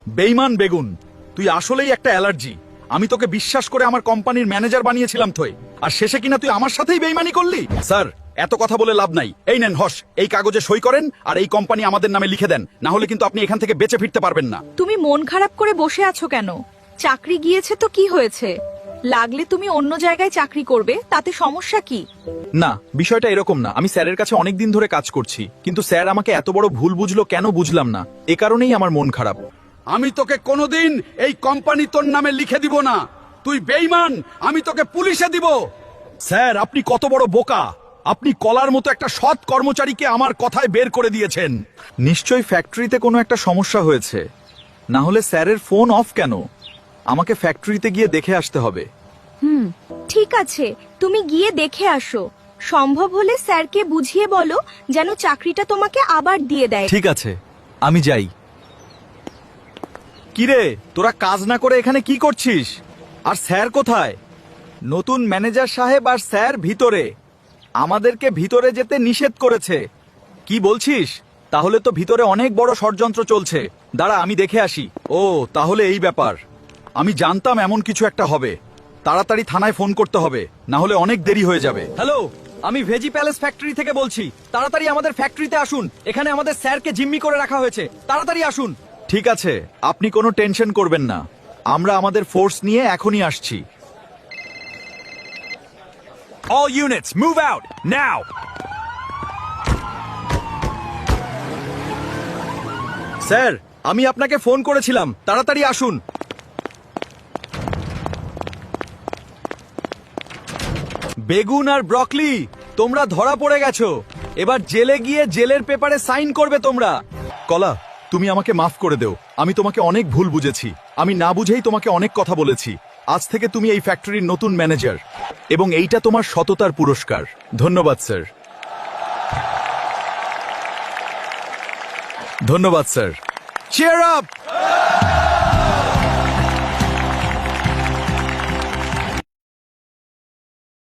বেইমান বেগুন, তুই আসলেই একটা অ্যালার্জি। আমি তোকে বিশ্বাস করে আমার কোম্পানির ম্যানেজার বানিয়েছিলাম তুই, আর শেষে কিনা তুই আমার সাথেই বেইমানি করলি। স্যার, এত কথা বলে লাভ নাই। এই নেন হস, এই কাগজে সই করেন আর এই কোম্পানি আমাদের নামে লিখে দেন, না হলে কিন্তু আপনি এখান থেকে বেঁচে ফিরতে পারবেন না। তুমি মন খারাপ করে বসে আছো কেন? চাকরি গিয়েছে তো কি হয়েছে? লাগলে তুমি অন্য জায়গায় চাকরি করবে, তাতে সমস্যা কি? না, বিষয়টা এরকম না। আমি স্যারের কাছে অনেক দিন ধরে কাজ করছি, কিন্তু স্যার আমাকে এত বড় ভুল বুঝলো কেন বুঝলাম না। এ কারণেই আমার মন খারাপ। আমি তোকে কোনোদিন এই কোম্পানি তোর নামে লিখে দিব না। তুই বেঈমান, আমি তোকে পুলিশে দিব। স্যার, আপনি কত বড় বোকা! আপনি কলার মতো একটা সৎ কর্মচারীকে আমার কথায় বের করে দিয়েছেন। নিশ্চয়ই ফ্যাক্টরিতে কোনো একটা সমস্যা হয়েছে, না হলে স্যারের ফোন অফ কেন? আমাকে ফ্যাক্টরিতে গিয়ে দেখে আসতে হবে। ঠিক আছে, তুমি গিয়ে দেখে আসো। সম্ভব হলে স্যারকে বুঝিয়ে বলো যেন চাকরিটা তোমাকে আবার দিয়ে দেয়। ঠিক আছে, আমি যাই। কিরে, তোরা কাজ না করে এখানে কি করছিস? আর স্যার কোথায়? নতুন ম্যানেজার সাহেব আর স্যার ভিতরে। আমাদেরকে ভিতরে যেতে নিষেধ করেছে। কি বলছিস? তাহলে তো ভিতরে অনেক বড় ষড়যন্ত্র চলছে। দাঁড়া, আমি দেখে আসি। ও, তাহলে এই ব্যাপার। আমি জানতাম এমন কিছু একটা হবে। তাড়াতাড়ি থানায় ফোন করতে হবে, না হলে অনেক দেরি হয়ে যাবে। হ্যালো, আমি ভেজি প্যালেস ফ্যাক্টরি থেকে বলছি। তাড়াতাড়ি আমাদের ফ্যাক্টরিতে আসুন। এখানে আমাদের স্যারকে জিম্মি করে রাখা হয়েছে। তাড়াতাড়ি আসুন। ঠিক আছে, আপনি কোনো টেনশন করবেন না। আমরা আমাদের ফোর্স নিয়ে এখনই আসছি। All units, move out, now! Sir, আমি আপনাকে ফোন করেছিলাম, তাড়াতাড়ি আসুন। বেগুন আর ব্রকলি, তোমরা ধরা পড়ে গেছো। এবার জেলে গিয়ে জেলের পেপারে সাইন করবে তোমরা। কলা, তুমি আমাকে মাফ করে দেও। আমি তোমাকে অনেক ভুল বুঝেছি। আমি না বুঝেই তোমাকে অনেক কথা বলেছি। আজ থেকে তুমি এই ফ্যাক্টরির নতুন ম্যানেজার, এবং এইটা তোমার সততার পুরস্কার। ধন্যবাদ স্যার। ধন্যবাদ স্যার। Cheer up!